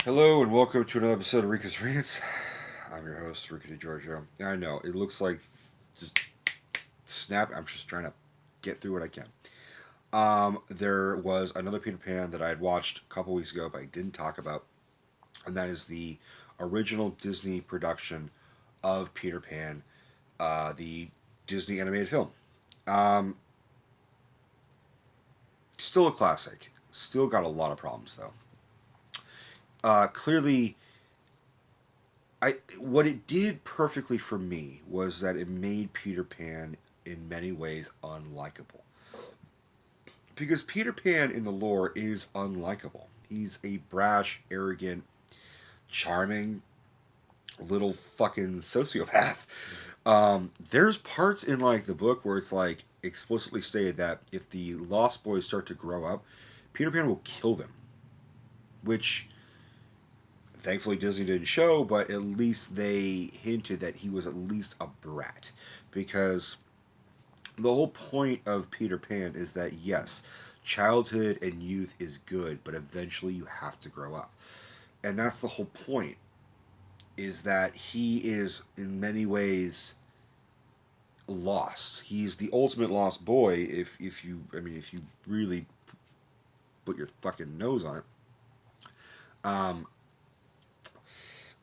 Hello and welcome to another episode of Rico'S Rants. I'm your host, Rico DiGiorgio. I know, it looks like just snap. I'm just trying to get through what I can. There was another Peter Pan that I had watched a couple weeks ago, but I didn't talk about, and that is the original Disney production of Peter Pan, the Disney animated film. Um, Still a classic. Still got a lot of problems, though. Clearly, what it did perfectly for me was that it made Peter Pan in many ways unlikable. Because Peter Pan in the lore is unlikable. He's a brash, arrogant, charming little fucking sociopath. There's parts in like the book where it's like explicitly stated that if the Lost Boys start to grow up, Peter Pan will kill them. Which thankfully Disney didn't show, but at least they hinted that he was at least a brat. Because the whole point of Peter Pan is that yes, childhood and youth is good, but eventually you have to grow up. And that's the whole point, is that he is in many ways lost. He's the ultimate lost boy if you really put your fucking nose on it. Um,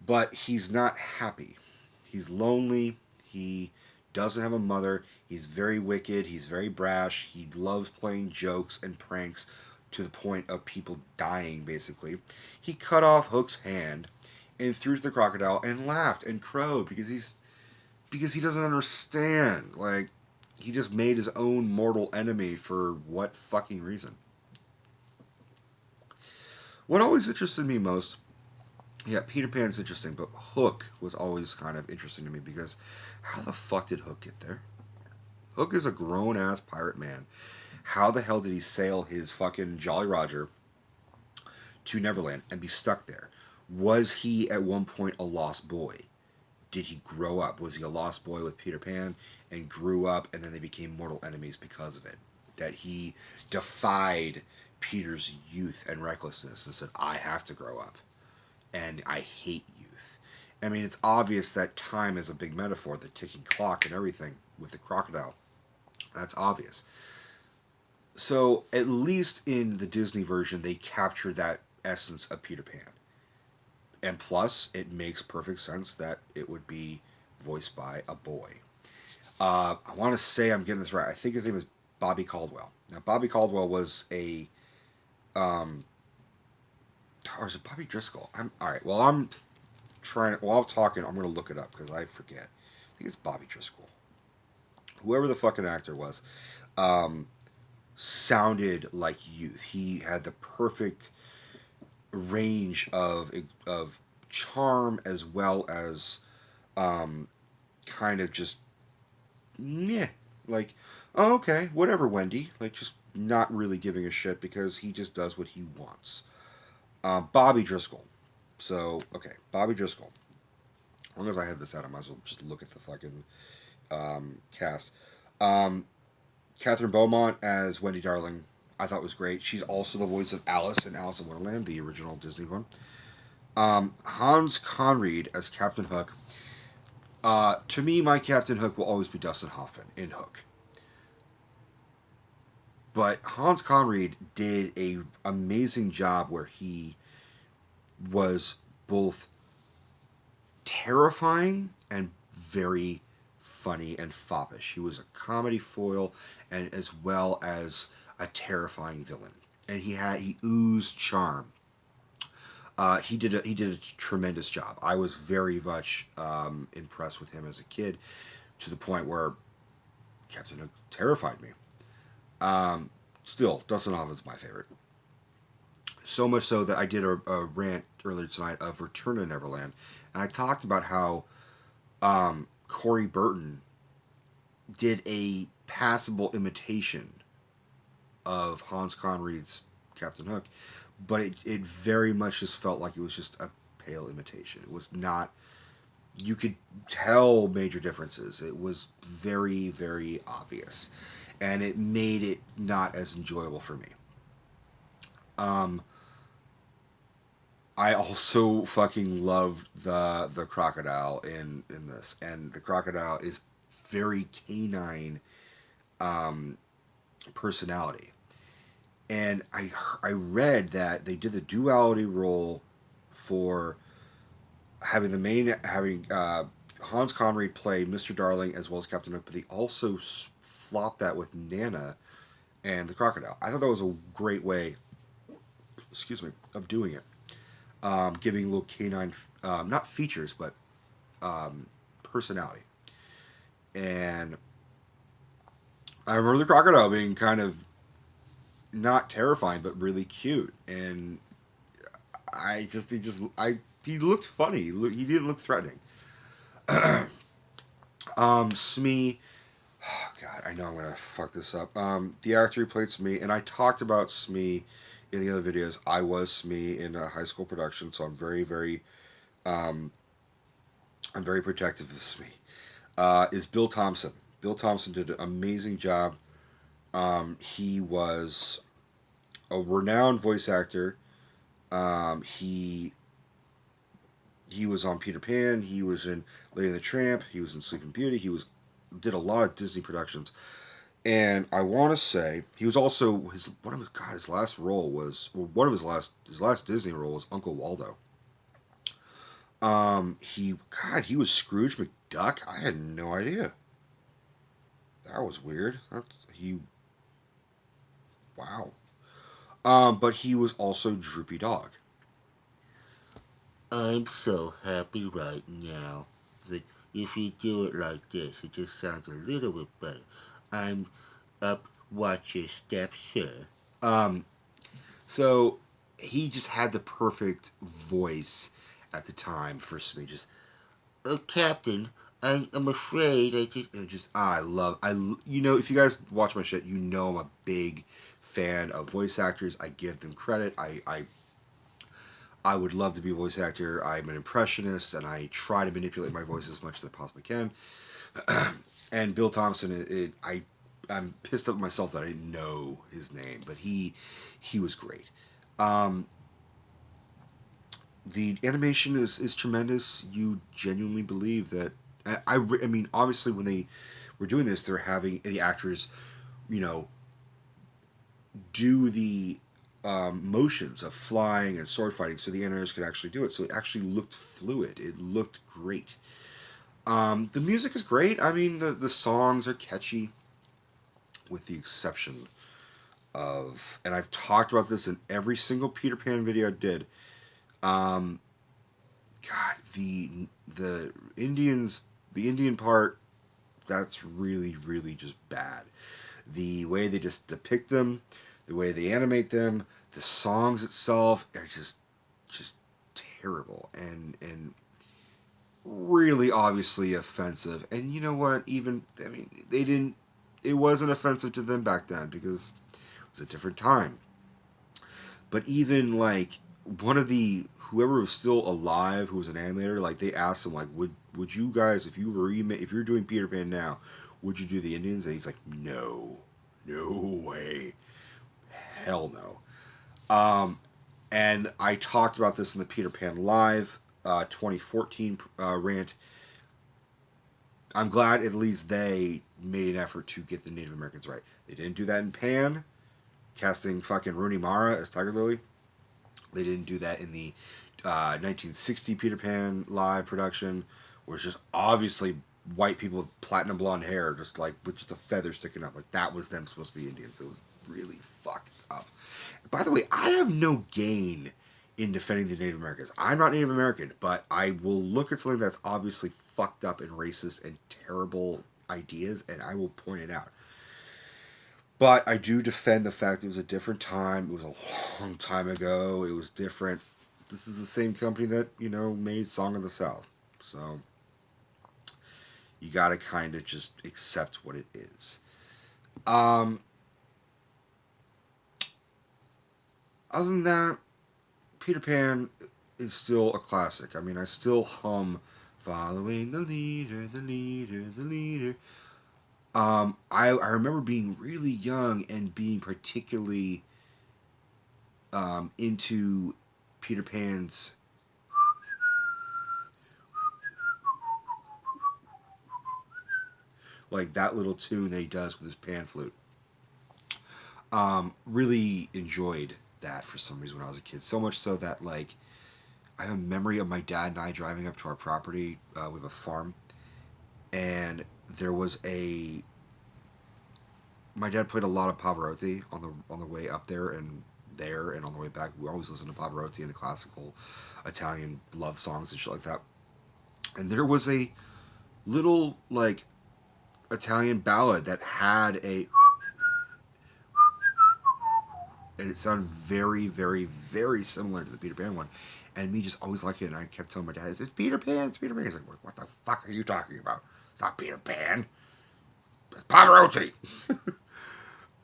but he's not happy. He's lonely. He doesn't have a mother. He's very wicked. He's very brash. He loves playing jokes and pranks to the point of people dying, basically. He cut off Hook's hand and threw to the crocodile and laughed and crowed because he doesn't understand. Like, he just made his own mortal enemy for what fucking reason? What always interested me most, yeah, Peter Pan's interesting, but Hook was always kind of interesting to me because how the fuck did Hook get there? Hook is a grown ass pirate man. How the hell did he sail his fucking Jolly Roger to Neverland and be stuck there? Was he at one point a lost boy? Did he grow up? Was he a lost boy with Peter Pan and grew up and then they became mortal enemies because of it? That he defied Peter's youth and recklessness and said, I have to grow up and I hate youth. I mean, it's obvious that time is a big metaphor, the ticking clock and everything with the crocodile. That's obvious. So, at least in the Disney version, they captured that essence of Peter Pan. And plus, it makes perfect sense that it would be voiced by a boy. I want to say I'm getting this right. I think his name is Bobby Caldwell. Now, Bobby Caldwell was a, um, or is it Bobby Driscoll? I'm all right. Well, I'm trying. While I'm talking, I'm going to look it up because I forget. I think it's Bobby Driscoll. Whoever the fucking actor was, um, sounded like youth. He had the perfect range of charm as well as um, kind of just meh, like oh, okay, whatever, Wendy. Like just not really giving a shit because he just does what he wants. Bobby Driscoll. So okay, Bobby Driscoll. As long as I had this out, I might as well just look at the fucking cast. Um, Catherine Beaumont as Wendy Darling, I thought was great. She's also the voice of Alice in Alice in Wonderland, the original Disney one. Hans Conried as Captain Hook. To me, my Captain Hook will always be Dustin Hoffman in Hook. But Hans Conried did a amazing job where he was both terrifying and very funny and foppish. He was a comedy foil and as well as a terrifying villain. And he oozed charm. He did a tremendous job. I was very much impressed with him as a kid, to the point where Captain Hook terrified me. Um, Still, Dustin Hoffman's my favorite. So much so that I did a rant earlier tonight of Return to Neverland, and I talked about how Corey Burton did a passable imitation of Hans Conried's Captain Hook, but it very much just felt like it was just a pale imitation. It was not. You could tell major differences. It was very, very obvious, and it made it not as enjoyable for me. Um, I also fucking loved the crocodile in this, and the crocodile is very canine um, personality. And I read that they did the duality role for having the main having Hans Connery play Mr. Darling as well as Captain Hook, but they also flopped that with Nana and the crocodile. I thought that was a great way, excuse me, of doing it, giving little canine not features but personality. And I remember the crocodile being kind of not terrifying but really cute, and he looked funny. He didn't look threatening. Smee, oh God, I know I'm gonna fuck this up. The actor who played Smee, and I talked about Smee in the other videos. I was Smee in a high school production, so um, I'm very protective of Smee. Is Bill Thompson. Bill Thompson did an amazing job. He was a renowned voice actor. He was on Peter Pan. He was in Lady and the Tramp. He was in Sleeping Beauty. He was did a lot of Disney productions. And I want to say he was also his last role was one of his last Disney role was Uncle Waldo. He was Scrooge McDuck. I had no idea. That was weird. He wow. But he was also Droopy Dog. I'm so happy right now. Like, if you do it like this, it just sounds a little bit better. I'm up. Watch your step, sir. Um, so he just had the perfect voice at the time for me. Just, Captain, I'm afraid if you guys watch my shit, you know I'm a big fan of voice actors. I give them credit. I would love to be a voice actor. I'm an impressionist, and I try to manipulate my voice as much as I possibly can. And Bill Thompson, I'm pissed off at myself that I didn't know his name, but he was great. Um, the animation is tremendous. You genuinely believe that. I mean, obviously, when they were doing this, they're having the actors, you know, do the motions of flying and sword fighting, so the animators could actually do it. So it actually looked fluid. It looked great. The music is great. I mean, the songs are catchy, with the exception of, and I've talked about this in every single Peter Pan video I did. Um, God, the Indians, the Indian part, that's really really just bad. The way they just depict them, the way they animate them, the songs itself are just terrible and really obviously offensive. And you know what? Even I mean, they didn't. It wasn't offensive to them back then because it was a different time. But even like one of the whoever was still alive who was an animator, like they asked him like, would you guys if you're doing Peter Pan now, would you do the Indians? And he's like, no, no way, hell no. And I talked about this in the Peter Pan Live 2014 rant. I'm glad at least they made an effort to get the Native Americans right. They didn't do that in Pan, casting fucking Rooney Mara as Tiger Lily. They didn't do that in the 1960 Peter Pan live production, where it's just obviously white people with platinum blonde hair, just like with just a feather sticking up. Like that was them supposed to be Indians. It was really fucked up. By the way, I have no gain in defending the Native Americans. I'm not Native American, but I will look at something that's obviously fucked up and racist and terrible ideas, and I will point it out. But I do defend the fact it was a different time. It was a long time ago. It was different. This is the same company that, made Song of the South. So you got to kind of just accept what it is. Um, Other than that, Peter Pan is still a classic. I mean, I still hum following the leader, the leader, the leader. I remember being really young and being particularly into Peter Pan's like that little tune that he does with his pan flute. Really enjoyed that for some reason when I was a kid. So much so that like I have a memory of my dad and I driving up to our property. We have a farm, and there was a. My dad played a lot of Pavarotti on the way up there and on the way back. We always listened to Pavarotti and the classical Italian love songs and shit like that. And there was a little like Italian ballad that had a and it sounded very, very, very similar to the Peter Pan one. And me just always liked it, and I kept telling my dad, "It's Peter Pan, it's Peter Pan." He's like, "What the fuck are you talking about? It's not Peter Pan. It's Pavarotti."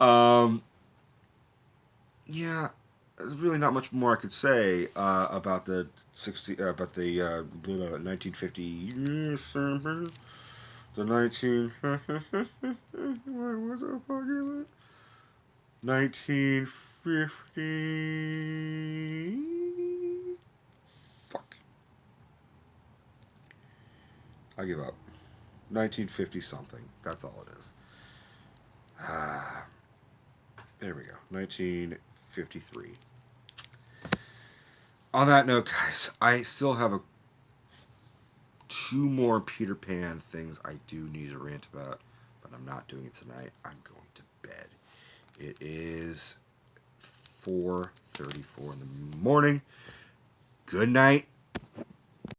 um, yeah, there's really not much more I could say about the 1950 the 19 what was the fuck is it? 1950. Fuck. I give up. 1950 something. That's all it is. There we go. 1953. On that note, guys, I still have two more Peter Pan things I do need to rant about, but I'm not doing it tonight. I'm going to bed. It is 4:34 in the morning. Good night.